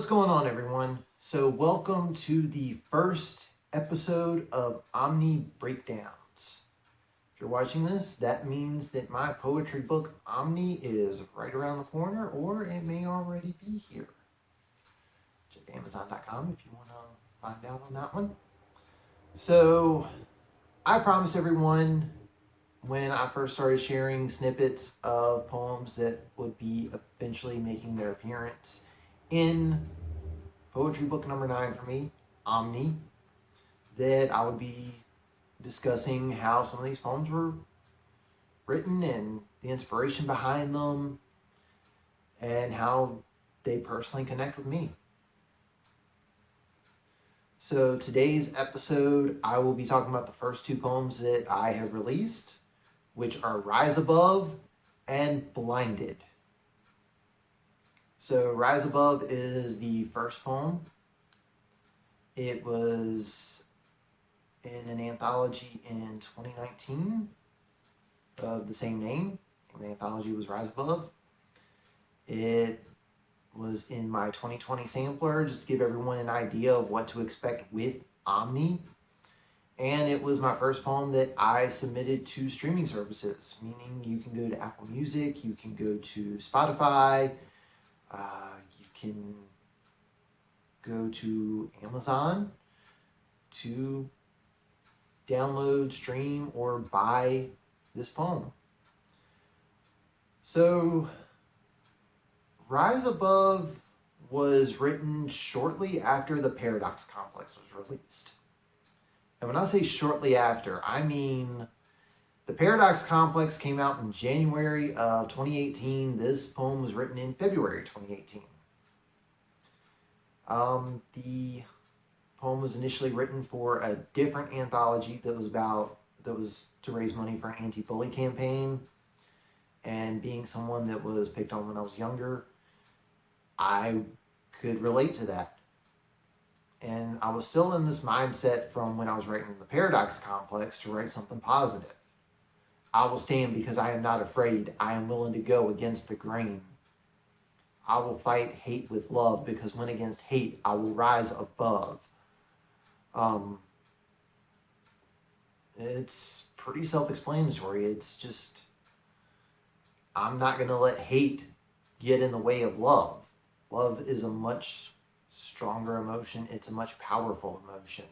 What's going on, everyone? So welcome to the first episode of OMNI Breakdowns. If you're watching this, that means that my poetry book Omni is right around the corner, or it may already be here. Check Amazon.com if you want to find out on that one. So I promised everyone when I first started sharing snippets of poems that would be eventually making their appearance in poetry book number 9 for me, Omni, that I would be discussing how some of these poems were written and the inspiration behind them and how they personally connect with me. So today's episode, I will be talking about the first 2 poems that I have released, which are Rise Above and Blinded. So Rise Above is the first poem. It was in an anthology in 2019 of the same name. The anthology was Rise Above. It was in my 2020 sampler, just to give everyone an idea of what to expect with Omni. And it was my first poem that I submitted to streaming services, meaning you can go to Apple Music, you can go to Spotify, you can go to Amazon to download, stream, or buy this poem. So, Rise Above was written shortly after the Paradox Complex was released. And when I say shortly after, I mean the Paradox Complex came out in January of 2018. This poem was written in February 2018. The poem was initially written for a different anthology that was to raise money for an anti-bully campaign. And being someone that was picked on when I was younger, I could relate to that. And I was still in this mindset from when I was writing the Paradox Complex to write something positive. I will stand because I am not afraid. I am willing to go against the grain. I will fight hate with love, because when against hate, I will rise above. It's pretty self-explanatory. It's just, I'm not going to let hate get in the way of love. Love is a much stronger emotion. It's a much powerful emotion.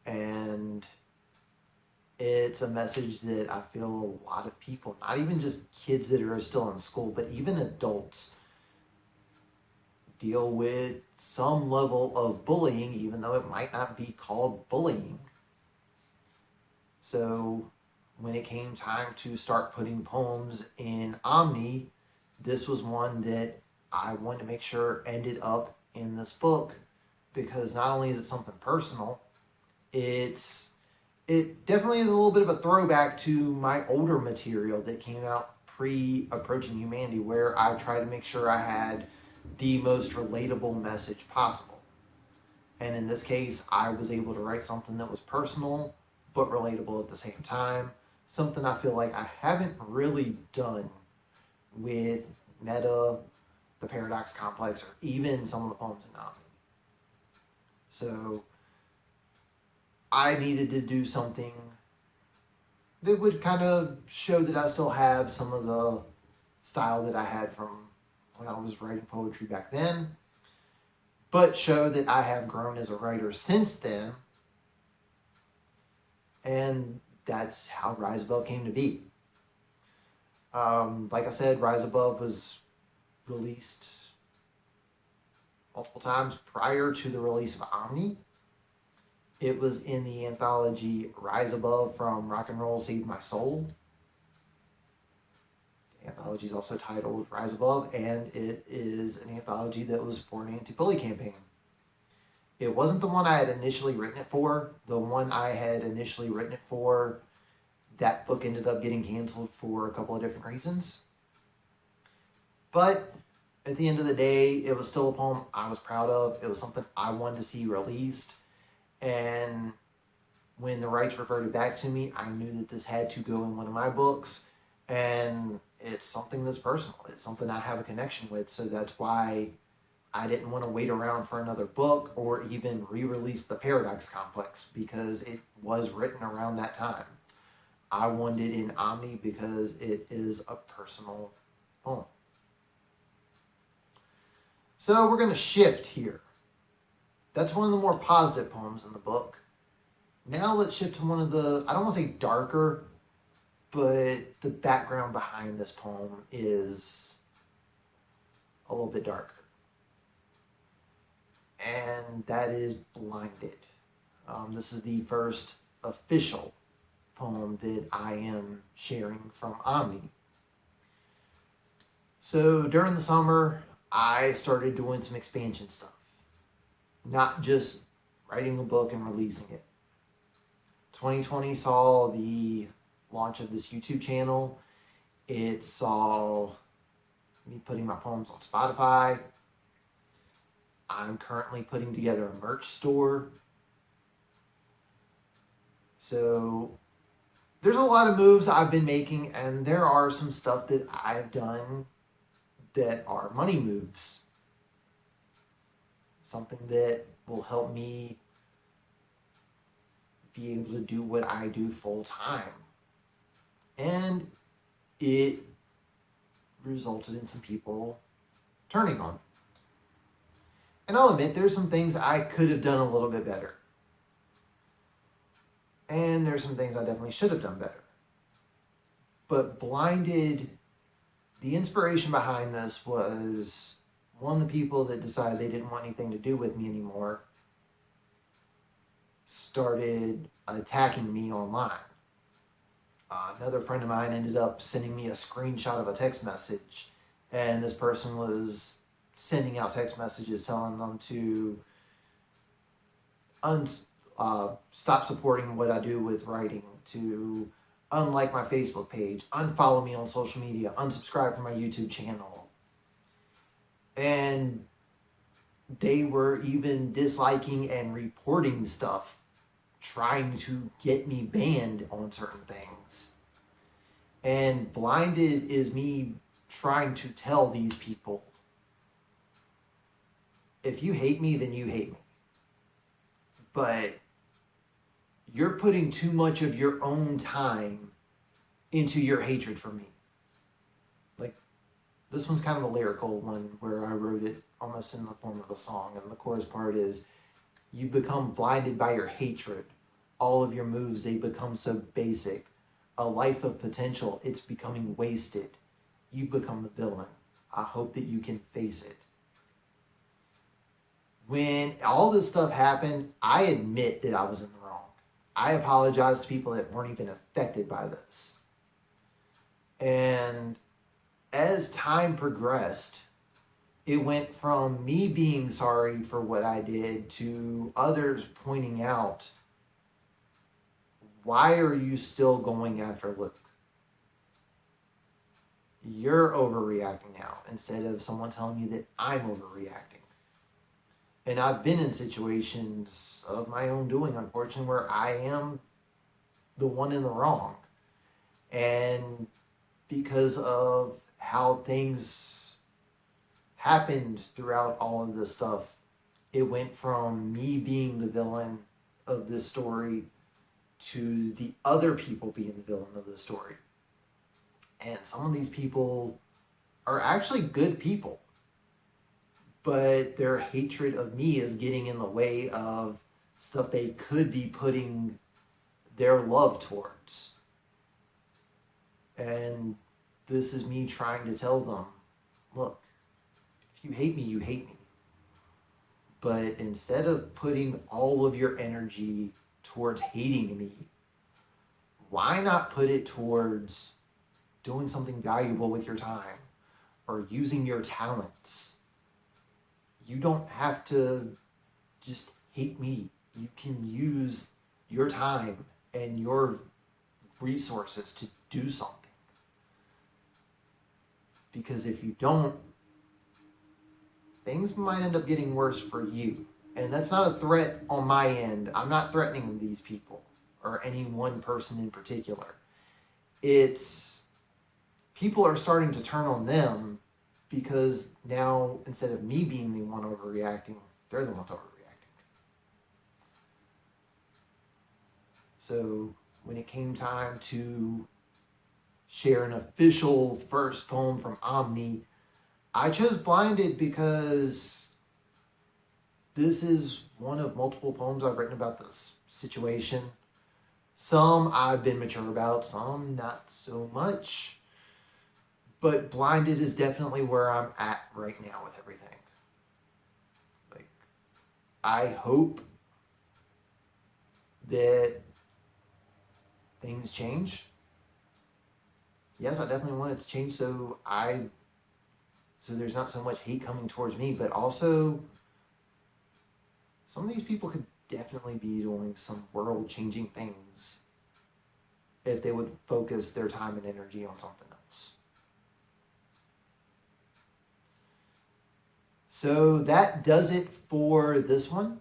And it's a message that I feel a lot of people, not even just kids that are still in school, but even adults, deal with some level of bullying, even though it might not be called bullying. So when it came time to start putting poems in Omni, this was one that I wanted to make sure ended up in this book, because not only is it something personal, it definitely is a little bit of a throwback to my older material that came out pre-Approaching Humanity, where I tried to make sure I had the most relatable message possible. And in this case, I was able to write something that was personal but relatable at the same time. Something I feel like I haven't really done with Meta, the Paradox Complex, or even some of the poems in Omni. So I needed to do something that would kind of show that I still have some of the style that I had from when I was writing poetry back then, but show that I have grown as a writer since then. And that's how Rise Above came to be. Like I said, Rise Above was released multiple times prior to the release of Omni. It was in the anthology Rise Above from Rock and Roll Saved My Soul. The anthology is also titled Rise Above, and it is an anthology that was for an anti-bully campaign. It wasn't the one I had initially written it for. The one I had initially written it for, that book ended up getting canceled for a couple of different reasons. But at the end of the day, it was still a poem I was proud of. It was something I wanted to see released. And when the rights reverted back to me, I knew that this had to go in one of my books. And it's something that's personal. It's something I have a connection with. So that's why I didn't want to wait around for another book or even re-release The Paradox Complex because it was written around that time. I wanted it in Omni because it is a personal poem. So we're going to shift here. That's one of the more positive poems in the book. Now let's shift to one of the, I don't want to say darker, but the background behind this poem is a little bit darker. And that is Blinded. This is the first official poem that I am sharing from Omni. So during the summer, I started doing some expansion stuff. Not just writing a book and releasing it. 2020 saw the launch of this YouTube channel. It saw me putting my poems on Spotify. I'm currently putting together a merch store. So there's a lot of moves I've been making, and there are some stuff that I've done that are money moves. Something that will help me be able to do what I do full time. And it resulted in some people turning on me. And I'll admit there's some things I could have done a little bit better. And there's some things I definitely should have done better. But Blinded, the inspiration behind this was one of the people that decided they didn't want anything to do with me anymore started attacking me online. Another friend of mine ended up sending me a screenshot of a text message, and this person was sending out text messages telling them to stop supporting what I do with writing, to unlike my Facebook page, unfollow me on social media, unsubscribe from my YouTube channel. And they were even disliking and reporting stuff, trying to get me banned on certain things. And Blinded is me trying to tell these people, if you hate me, then you hate me. But you're putting too much of your own time into your hatred for me. Like, this one's kind of a lyrical one where I wrote it almost in the form of a song. And the chorus part is, you become blinded by your hatred. All of your moves, they become so basic. A life of potential, it's becoming wasted. You become the villain. I hope that you can face it. When all this stuff happened, I admit that I was in the wrong. I apologize to people that weren't even affected by this. And as time progressed, it went from me being sorry for what I did to others pointing out, why are you still going after Luke? You're overreacting now, instead of someone telling me that I'm overreacting. And I've been in situations of my own doing, unfortunately, where I am the one in the wrong. And because of how things happened throughout all of this stuff, it went from me being the villain of this story to the other people being the villain of the story. And some of these people are actually good people, but their hatred of me is getting in the way of stuff they could be putting their love towards. And this is me trying to tell them, look, if you hate me, you hate me. But instead of putting all of your energy towards hating me, why not put it towards doing something valuable with your time or using your talents? You don't have to just hate me. You can use your time and your resources to do something. Because if you don't, things might end up getting worse for you. And that's not a threat on my end. I'm not threatening these people or any one person in particular. It's people are starting to turn on them because now instead of me being the one overreacting, they're the ones overreacting. So when it came time to share an official first poem from Omni, I chose Blinded because this is one of multiple poems I've written about this situation. Some I've been mature about, some not so much. But Blinded is definitely where I'm at right now with everything. Like, I hope that things change. Yes, I definitely want it to change so there's not so much hate coming towards me, but also some of these people could definitely be doing some world changing things if they would focus their time and energy on something else. So that does it for this one.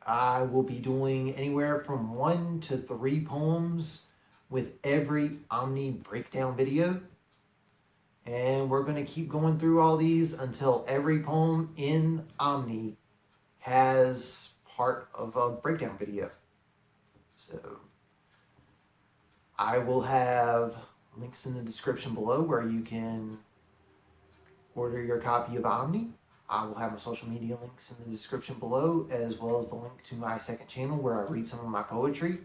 I will be doing anywhere from 1 to 3 poems with every Omni Breakdown video. And we're going to keep going through all these until every poem in Omni has part of a breakdown video. So I will have links in the description below where you can order your copy of Omni. I will have my social media links in the description below, as well as the link to my second channel where I read some of my poetry.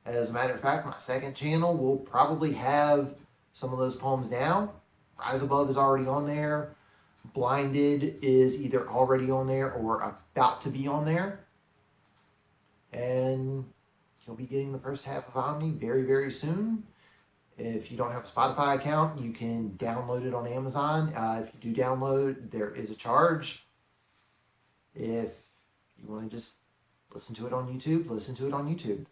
As a matter of fact, my second channel will probably have some of those poems now. Rise Above is already on there. Blinded is either already on there or about to be on there. And you'll be getting the first half of Omni very, very soon. If you don't have a Spotify account, you can download it on Amazon. If you do download, there is a charge. If you want to just listen to it on YouTube, listen to it on YouTube.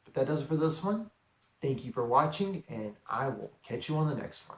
But that does it for this one. Thank you for watching, and I will catch you on the next one.